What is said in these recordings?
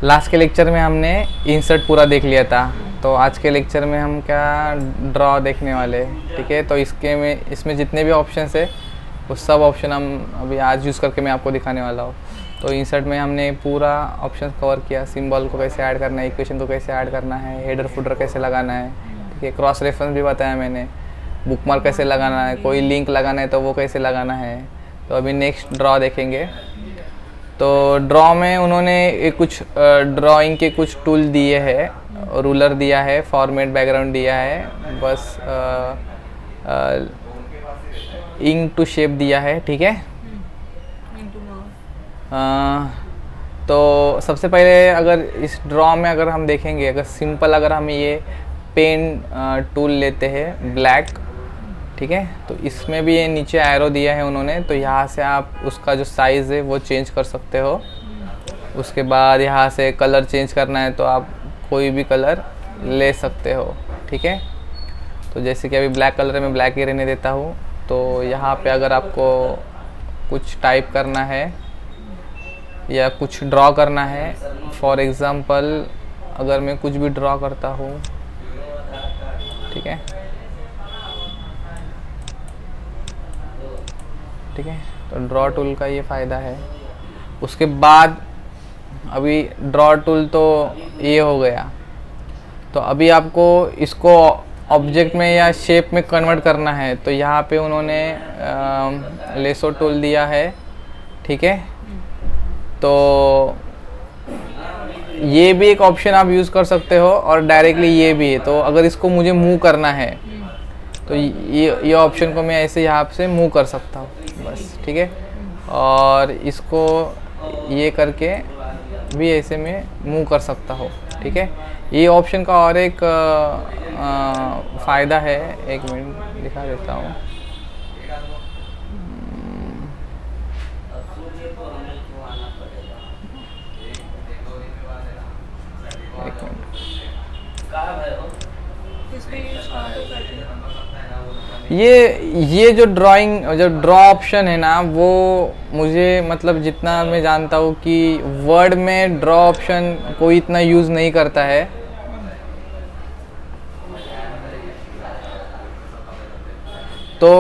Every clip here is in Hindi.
लास्ट के लेक्चर में हमने इंसर्ट पूरा देख लिया था, तो आज के लेक्चर में हम क्या ड्रॉ देखने वाले, ठीक है। तो इसमें जितने भी ऑप्शंस है वो सब ऑप्शन हम अभी आज यूज़ करके मैं आपको दिखाने वाला हूँ। तो इंसर्ट में हमने पूरा ऑप्शन कवर किया, सिंबल को कैसे ऐड करना है, इक्वेशन को कैसे ऐड करना है, हेडर फुटर कैसे लगाना है, ठीक है। क्रॉस रेफरेंस भी बताया मैंने, बुकमार्क कैसे लगाना है, कोई लिंक लगाना है तो वो कैसे लगाना है। तो अभी नेक्स्ट ड्रॉ देखेंगे। तो ड्रॉ में उन्होंने कुछ ड्राइंग के कुछ टूल दिए हैं, रूलर दिया है, फॉर्मेट बैकग्राउंड दिया है, बस इंक टू शेप दिया है, ठीक है। तो सबसे पहले अगर इस ड्रॉ में अगर हम देखेंगे, अगर सिंपल अगर हम ये पेन टूल लेते हैं ब्लैक, ठीक है, तो इसमें भी ये नीचे एरो दिया है उन्होंने, तो यहाँ से आप उसका जो साइज़ है वो चेंज कर सकते हो। उसके बाद यहाँ से कलर चेंज करना है तो आप कोई भी कलर ले सकते हो, ठीक है। तो जैसे कि अभी ब्लैक कलर में ब्लैक ही रहने देता हूँ। तो यहाँ पे अगर आपको कुछ टाइप करना है या कुछ ड्रॉ करना है, फॉर एग्ज़ाम्पल अगर मैं कुछ भी ड्रॉ करता हूँ, ठीक है, ठीक है, तो ड्रॉ टूल का ये फ़ायदा है। उसके बाद अभी ड्रॉ टूल तो ये हो गया, तो अभी आपको इसको ऑब्जेक्ट में या शेप में कन्वर्ट करना है, तो यहाँ पे उन्होंने लेसो टूल दिया है, ठीक है। तो ये भी एक ऑप्शन आप यूज़ कर सकते हो और डायरेक्टली ये भी है। तो अगर इसको मुझे मूव करना है तो ये ऑप्शन को मैं ऐसे यहाँ से मूव कर सकता हूँ बस, ठीक है। और इसको ये करके भी ऐसे में मूव कर सकता हूँ, ठीक है। ये ऑप्शन का और एक फ़ायदा है, एक मिनट दिखा देता हूँ। एक मिनट, ये जो ड्रॉ ऑप्शन है ना, वो मुझे मतलब जितना मैं जानता हूँ कि वर्ड में ड्रॉ ऑप्शन कोई इतना यूज़ नहीं करता है। तो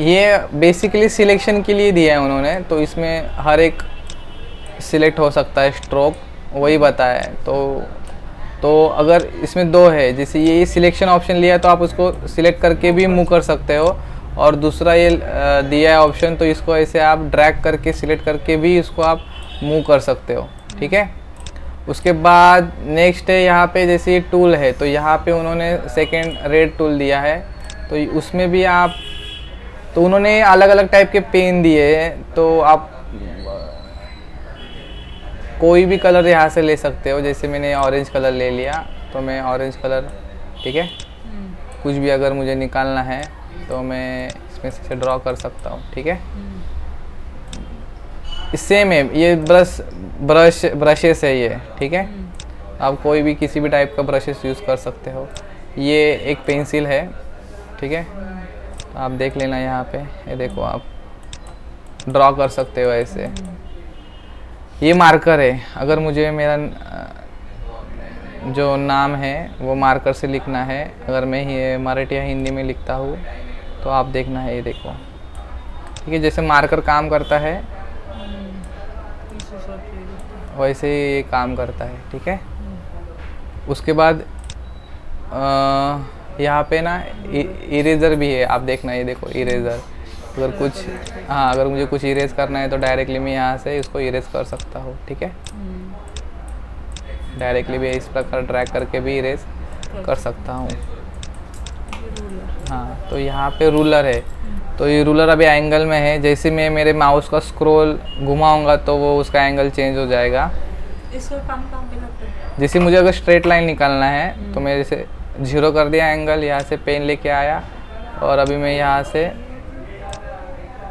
ये बेसिकली सिलेक्शन के लिए दिया है उन्होंने, तो इसमें हर एक सिलेक्ट हो सकता है, स्ट्रोक वही बताया है। तो अगर इसमें दो है, जैसे ये सिलेक्शन ऑप्शन लिया तो आप उसको सिलेक्ट करके भी मूव कर सकते हो, और दूसरा ये दिया है ऑप्शन, तो इसको ऐसे आप ड्रैग करके सिलेक्ट करके भी इसको आप मूव कर सकते हो, ठीक है। उसके बाद नेक्स्ट है यहाँ पे, जैसे ये टूल है तो यहाँ पे उन्होंने सेकेंड रेड टूल दिया है, तो उसमें भी आप, तो उन्होंने अलग अलग टाइप के पेन दिए हैं, तो आप कोई भी कलर यहाँ से ले सकते हो। जैसे मैंने ऑरेंज कलर ले लिया, तो मैं ऑरेंज कलर, ठीक है, कुछ भी अगर मुझे निकालना है तो मैं इसमें से ड्रॉ कर सकता हूँ, ठीक है। सेम है, ये ब्रशेस है ये, ठीक है। आप कोई भी किसी भी टाइप का ब्रशेस यूज़ कर सकते हो। ये एक पेंसिल है, ठीक है, तो आप देख लेना यहाँ पे, ये देखो आप ड्रॉ कर सकते हो ऐसे। ये मार्कर है, अगर मुझे मेरा जो नाम है वो मार्कर से लिखना है, अगर मैं ये मराठी या हिंदी में लिखता हूँ तो आप देखना है, ये देखो, ठीक है। जैसे मार्कर काम करता है वैसे ही ये काम करता है, ठीक है। उसके बाद यहाँ पे ना इरेज़र भी है, आप देखना, ये देखो इरेज़र। अगर कुछ, हाँ, अगर मुझे कुछ इरेज करना है तो डायरेक्टली मैं यहाँ से इसको इरेज कर सकता हूँ, ठीक है। डायरेक्टली भी इस प्रकार ड्रैग करके भी इरेज कर सकता हूँ। हाँ, तो यहाँ पे रूलर है, तो ये रूलर अभी एंगल में है, जैसे मैं मेरे माउस का स्क्रॉल घुमाऊंगा तो वो उसका एंगल चेंज हो जाएगा। इसको काम पे लगता है। जैसे मुझे अगर स्ट्रेट लाइन निकालना है तो मैं जैसे 0 कर दिया एंगल, यहाँ से पेन लेके आया और अभी मैं यहाँ से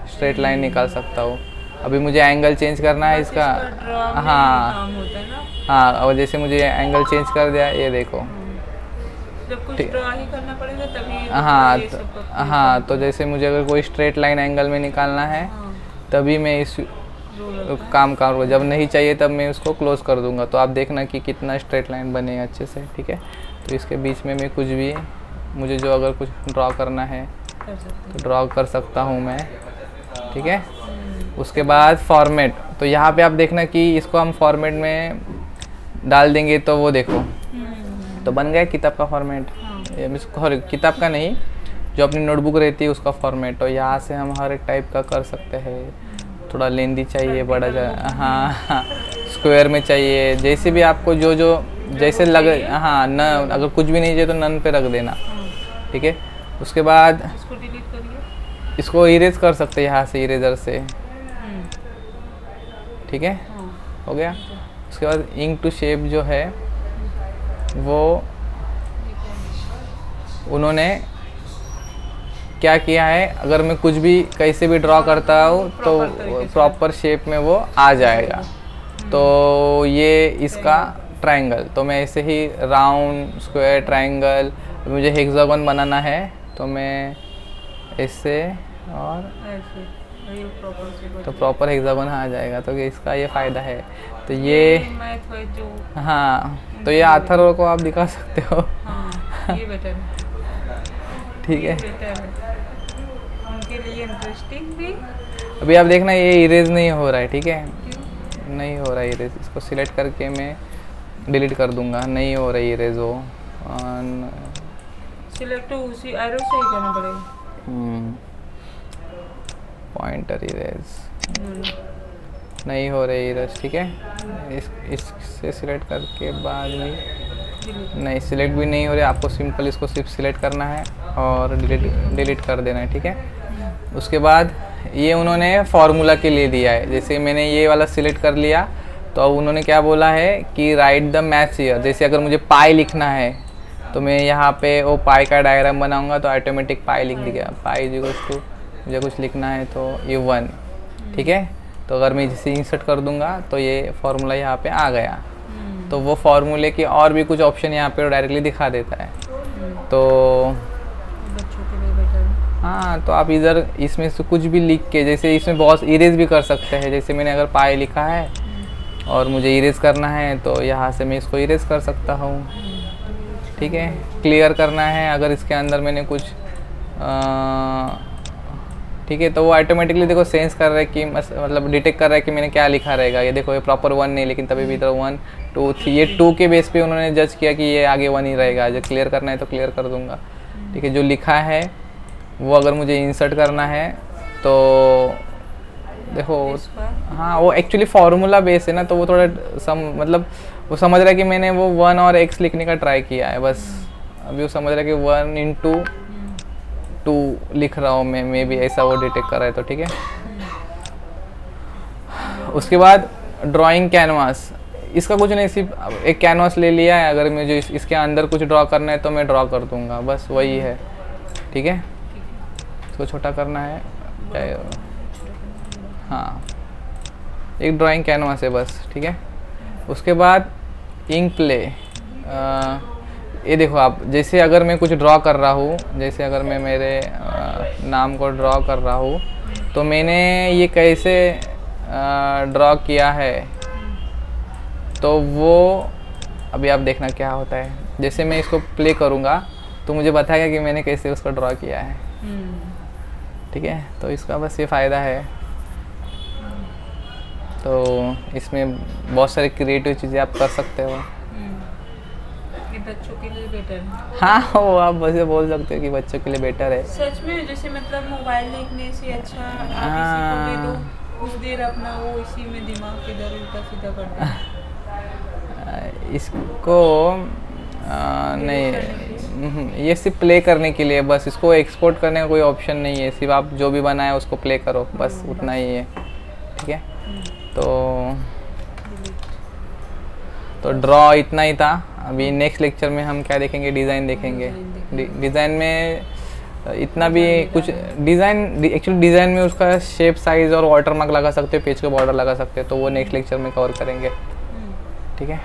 स्ट्रेट लाइन निकाल सकता हूँ। अभी मुझे एंगल चेंज करना है इसका, हाँ हाँ, और जैसे मुझे एंगल चेंज कर दिया, ये देखो, जब कुछ ड्रॉ ही करना पड़ेगा तभी। हाँ, तो जैसे मुझे अगर कोई स्ट्रेट लाइन एंगल में निकालना है तभी मैं इस रूलर का। काम करूँगा, जब नहीं चाहिए तब मैं उसको क्लोज कर दूंगा। तो आप देखना कि कितना स्ट्रेट लाइन बने अच्छे से, ठीक है। तो इसके बीच में मैं कुछ भी, मुझे जो अगर कुछ ड्रॉ करना है कर सकते तो ड्रॉ कर सकता हूँ मैं, ठीक है। उसके बाद फॉर्मेट, तो यहाँ पे आप देखना कि इसको हम फॉर्मेट में डाल देंगे तो वो देखो तो बन गया किताब का फॉर्मेट। किताब का नहीं, जो अपनी नोटबुक रहती है उसका फॉर्मेट। तो यहाँ से हम हर एक टाइप का कर सकते हैं। थोड़ा लेंदी चाहिए, बड़ा हाँ, स्क्वायर में चाहिए, जैसे भी आपको जो जो जैसे लगे। हाँ, न अगर कुछ भी नहीं चाहिए तो नन पे रख देना, ठीक है। उसके बाद इसको डिलीट करिए। इसको इरेज कर सकते हैं यहाँ से, इरेजर से, ठीक है, हो गया। उसके बाद इंक टू शेप जो है वो उन्होंने क्या किया है, अगर मैं कुछ भी कैसे भी ड्रॉ करता हूँ तो प्रॉपर शेप में वो आ जाएगा। तो ये इसका ट्रायंगल, तो मैं ऐसे ही राउंड, स्क्वायर, ट्रायंगल, मुझे हेक्सागन बनाना है तो मैं ऐसे और ऐसे ये प्रॉपर से तो प्रॉपर हेक्सागन आ जाएगा। तो इसका ये फ़ायदा है। तो ये मैथ है जो, हाँ, तो ये आथर को आप दिखा सकते हो, हाँ ये बेटर है, ठीक है। बेटर है उनके लिए इंटरेस्टिंग भी। अभी आप देखना ये इरेज नहीं हो रहा है, ठीक है, क्यों? नहीं हो रहा है इरेज। इसको सिलेक्ट करके मैं डिलीट कर दूंगा, नहीं हो रही इरेज वो। सिलेक्ट उसी एरो से ही करना पड़ेगा। पॉइंटर इरेज नहीं हो रही इरेज, ठीक है। इससे सिलेक्ट करके बाद में नहीं, सिलेक्ट भी नहीं हो रहा, आपको सिंपल इसको सिर्फ सिलेक्ट करना है और डिलीट कर देना है, ठीक है। उसके बाद ये उन्होंने फार्मूला के लिए दिया है। जैसे मैंने ये वाला सिलेक्ट कर लिया तो अब उन्होंने क्या बोला है कि राइट द मैथ्स हियर। जैसे अगर मुझे पाई लिखना है तो मैं यहाँ पे वो पाई का डायग्राम बनाऊंगा तो ऑटोमेटिक पाई लिख दिया। पाई इक्वल्स टू, मुझे कुछ लिखना है तो ये 1, ठीक है। तो अगर मैं जैसे इंसर्ट कर दूंगा तो ये फार्मूला यहाँ पे आ गया। तो वो फार्मूले के और भी कुछ ऑप्शन यहाँ पे डायरेक्टली दिखा देता है। तो बच्चों के लिए बेटर है। हाँ, तो आप इधर इसमें से कुछ भी लिख के, जैसे इसमें बहुत इरेज भी कर सकते हैं। जैसे मैंने अगर पाई लिखा है और मुझे इरेज करना है तो यहाँ से मैं इसको इरेज कर सकता हूँ, ठीक है। क्लियर करना है अगर इसके अंदर मैंने कुछ ठीक है, तो वो ऑटोमेटिकली देखो सेंस कर रहा है कि मतलब डिटेक्ट कर रहा है कि मैंने क्या लिखा रहेगा। ये देखो ये प्रॉपर 1 नहीं, लेकिन तभी भी इधर 1 2 3, ये 2 के बेस पे उन्होंने जज किया कि ये आगे 1 ही रहेगा। जो क्लियर करना है तो क्लियर कर दूंगा, ठीक है। जो लिखा है वो अगर मुझे इंसर्ट करना है तो देखो, हाँ वो एक्चुअली फार्मूला बेस है ना, तो वो थोड़ा मतलब वो समझ रहा है कि मैंने वो 1 और x लिखने का ट्राई किया है बस। अभी वो समझ रहा है कि 1 into 2 लिख रहा हूँ मैं, मे भी ऐसा वो डिटेक्ट कर रहा है, तो ठीक है। उसके बाद ड्राइंग कैनवास, इसका कुछ नहीं, सिर्फ एक कैनवास ले लिया है। अगर मुझे इसके अंदर कुछ ड्रॉ करना है तो मैं ड्रॉ कर दूंगा, बस वही है, ठीक है। इसको छोटा करना है, हाँ, एक ड्राइंग कैनवास है बस, ठीक है। उसके बाद इंक प्ले, ये देखो आप, जैसे अगर मैं कुछ ड्रॉ कर रहा हूँ, जैसे अगर मैं मेरे नाम को ड्रॉ कर रहा हूँ तो मैंने ये कैसे ड्रॉ किया है, तो वो अभी आप देखना क्या होता है। जैसे मैं इसको प्ले करूँगा तो मुझे बताएगा कि मैंने कैसे उसको ड्रॉ किया है, ठीक है। तो इसका बस ये फ़ायदा है। तो इसमें बहुत सारी क्रिएटिव चीज़ें आप कर सकते हो। ये बच्चों के लिए बेटर है। हाँ, वो आप वैसे बोल सकते हो कि बच्चों के लिए बेटर है। सच में, जैसे मतलब मोबाइल देखने से अच्छा आप इसी को दे दो, कुछ देर अपना वो इसी में दिमाग इधर उल्टा सीधा करता है। इसको नहीं, ये सिर्फ प्ले करने के लिए बस, इसको एक्सपोर्ट करने का कोई ऑप्शन नहीं है। सिर्फ आप जो भी बनाए उसको प्ले करो, बस उतना ही है, ठीक है। तो ड्रॉ इतना ही था। अभी नेक्स्ट लेक्चर में हम क्या देखेंगे, डिज़ाइन देखेंगे। डिज़ाइन में इतना भी कुछ डिज़ाइन, एक्चुअली डिज़ाइन में उसका शेप, साइज़ और वाटरमार्क लगा सकते हो, पेज का बॉर्डर लगा सकते हो, तो वो नेक्स्ट लेक्चर में कवर करेंगे, ठीक है।